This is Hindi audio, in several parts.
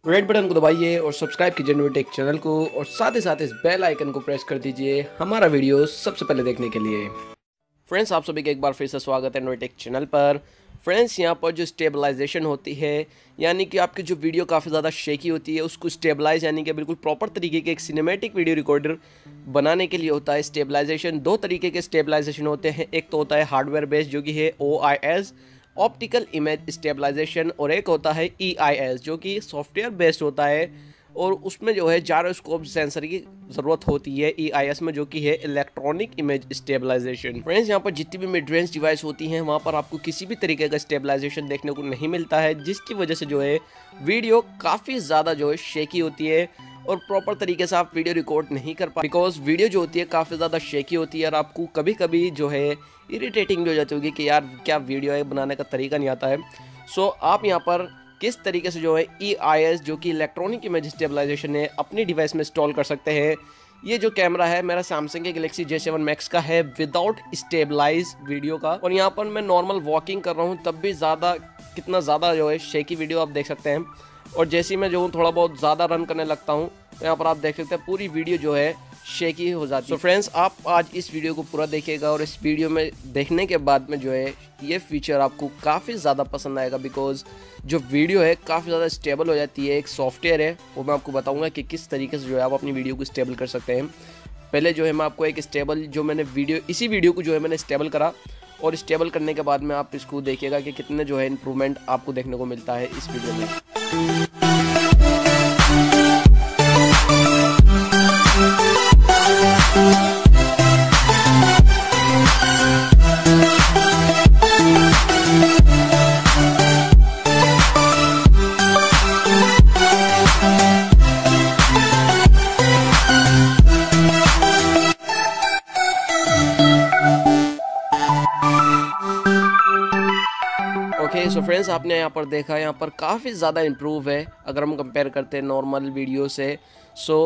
रेड बटन को दबाइए और सब्सक्राइब कीजिए न्यूटेक चैनल को और साथ इस बेल आइकन को प्रेस कर दीजिए हमारा वीडियो सबसे पहले देखने के लिए। फ्रेंड्स, आप सभी का एक बार फिर से स्वागत है न्यूटेक चैनल पर। फ्रेंड्स, यहाँ पर जो स्टेबलाइजेशन होती है, यानी कि आपकी जो वीडियो काफ़ी ज़्यादा शेकी होती है उसको स्टेबलाइज यानी कि बिल्कुल प्रॉपर तरीके के एक सिनेमैटिक वीडियो रिकॉर्डर बनाने के लिए होता है स्टेबलाइजेशन। दो तरीके के स्टेबलाइजेशन होते हैं, एक तो होता है हार्डवेयर बेस्ड जो कि है OIS ऑप्टिकल इमेज स्टेबलाइजेशन, और एक होता है EIS जो कि सॉफ्टवेयर बेस्ड होता है और उसमें जो है जायरोस्कोप सेंसर की ज़रूरत होती है EIS में, जो कि है इलेक्ट्रॉनिक इमेज स्टेबलाइजेशन। फ्रेंड्स, यहाँ पर जितनी भी मिड रेंज डिवाइस होती हैं वहाँ पर आपको किसी भी तरीके का स्टेबलाइजेशन देखने को नहीं मिलता है, जिसकी वजह से जो है वीडियो काफ़ी ज़्यादा जो है शेकी होती है और प्रॉपर तरीके से आप वीडियो रिकॉर्ड नहीं कर पाते, बिकॉज वीडियो जो होती है काफ़ी ज़्यादा शेकी होती है और आपको कभी कभी जो है इरिटेटिंग भी हो जाती होगी कि यार क्या वीडियो है, बनाने का तरीका नहीं आता है। सो आप यहाँ पर किस तरीके से जो है EIS जो कि इलेक्ट्रॉनिक इमेज स्टेबलाइजेशन है अपनी डिवाइस में इंस्टॉल कर सकते हैं। ये जो कैमरा है मेरा सैमसंग के गैलेक्सी J7 Max का है विदाउट स्टेबलाइज वीडियो का, और यहाँ पर मैं नॉर्मल वॉकिंग कर रहा हूँ तब भी कितना ज़्यादा जो है शेकी वीडियो आप देख सकते हैं। और जैसे ही मैं जो हूँ थोड़ा बहुत ज़्यादा रन करने लगता हूँ तो यहाँ पर आप देख सकते हैं पूरी वीडियो जो है शेकी हो जाती है। तो फ्रेंड्स, आप आज इस वीडियो को पूरा देखिएगा और इस वीडियो में देखने के बाद में जो है ये फीचर आपको काफ़ी ज़्यादा पसंद आएगा, बिकॉज जो वीडियो है काफ़ी ज़्यादा स्टेबल हो जाती है। एक सॉफ्टवेयर है वो मैं आपको बताऊंगा कि किस तरीके से जो है आप अपनी वीडियो को स्टेबल कर सकते हैं। पहले जो है मैं आपको एक स्टेबल जो मैंने इसी वीडियो को जो है मैंने स्टेबल करा, और स्टेबल करने के बाद में आप इसको देखिएगा कि कितने जो है इम्प्रूवमेंट आपको देखने को मिलता है इस वीडियो में। ओके, सो फ्रेंड्स, आपने यहाँ पर देखा यहाँ पर काफ़ी ज़्यादा इम्प्रूव है अगर हम कंपेयर करते हैं नॉर्मल वीडियो से।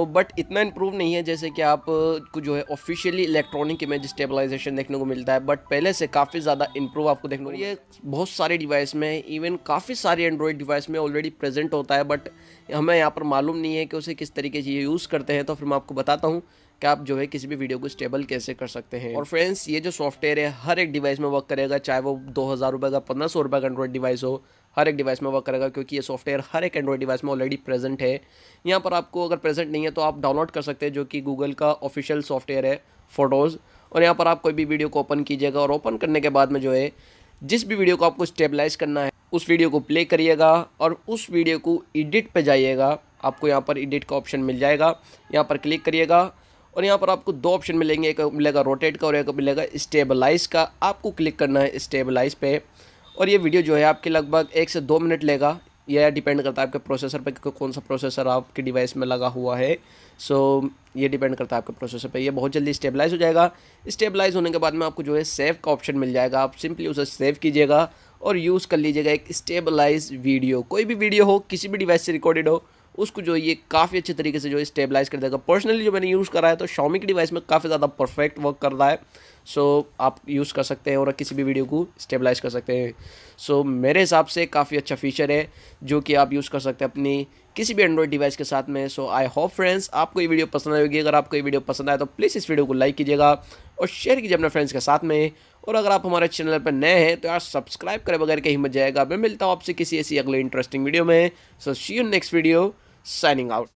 बट इतना इम्प्रूव नहीं है जैसे कि आप को जो है ऑफिशियली इलेक्ट्रॉनिक इमेज स्टेबलाइजेशन देखने को मिलता है, बट पहले से काफ़ी ज़्यादा इम्प्रूव आपको देखने को। ये बहुत सारे डिवाइस में, इवन काफ़ी सारे एंड्रॉयड डिवाइस में ऑलरेडी प्रेजेंट होता है, बट हमें यहाँ पर मालूम नहीं है कि उसे किस तरीके से यूज़ करते हैं। तो फिर मैं आपको बताता हूँ कि आप जो है किसी भी वीडियो को स्टेबल कैसे कर सकते हैं। और फ्रेंड्स, ये जो सॉफ्टवेयर है हर एक डिवाइस में वर्क करेगा, चाहे वो 2000 रुपये का 1500 रुपये का एंड्रॉयड डिवाइस हो, हर एक डिवाइस में वर्क करेगा, क्योंकि ये सॉफ्टवेयर हर एक एंड्रॉयड डिवाइस में ऑलरेडी प्रेजेंट है। यहाँ पर आपको अगर प्रेजेंट नहीं है तो आप डाउनलोड कर सकते हैं, जो कि गूगल का ऑफिशियल सॉफ्टवेयर है फोटोज़। और यहाँ पर आप कोई भी वीडियो को ओपन कीजिएगा और ओपन करने के बाद में जो है जिस भी वीडियो को आपको स्टेबलाइज करना है उस वीडियो को प्ले करिएगा और उस वीडियो को एडिट पे जाइएगा। आपको यहाँ पर एडिट का ऑप्शन मिल जाएगा, यहाँ पर क्लिक करिएगा और यहाँ पर आपको दो ऑप्शन मिलेंगे, एक मिलेगा रोटेट का और एक मिलेगा स्टेबलाइज का। आपको क्लिक करना है स्टेबलाइज पे, और ये वीडियो जो है आपके लगभग 1 से 2 मिनट लेगा। यह डिपेंड करता है आपके प्रोसेसर पे कि कौन सा प्रोसेसर आपके डिवाइस में लगा हुआ है। ये डिपेंड करता है आपके प्रोसेसर पे। ये बहुत जल्दी स्टेबलाइज हो जाएगा। स्टेबलाइज होने के बाद में आपको जो है सेव का ऑप्शन मिल जाएगा। आप सिंपली उसे सेव कीजिएगा और यूज़ कर लीजिएगा एक स्टेबलाइज वीडियो। कोई भी वीडियो हो, किसी भी डिवाइस से रिकॉर्डेड हो, उसको जो ये काफ़ी अच्छे तरीके से जो है स्टेबलाइज कर देगा। पर्सनली जो मैंने यूज़ करा है तो Xiaomi की डिवाइस में काफ़ी ज़्यादा परफेक्ट वर्क कर रहा है। आप यूज़ कर सकते हैं और किसी भी वीडियो को स्टेबलाइज कर सकते हैं। मेरे हिसाब से काफ़ी अच्छा फीचर है जो कि आप यूज़ कर सकते हैं अपनी किसी भी एंड्रॉयड डिवाइस के साथ में। आई होप फ्रेंड्स आपको ये वीडियो पसंद आएगी। अगर आपको ये वीडियो पसंद आए तो प्लीज़ इस वीडियो को लाइक कीजिएगा और शेयर कीजिए अपने फ्रेंड्स के साथ में। और अगर आप हमारे चैनल पर नए हैं तो यार सब्सक्राइब करे बगैर कहीं मत जाएगा। मैं मिलता हूँ आपसे किसी ऐसी अगले इंटरेस्टिंग वीडियो में। See you next video, signing out.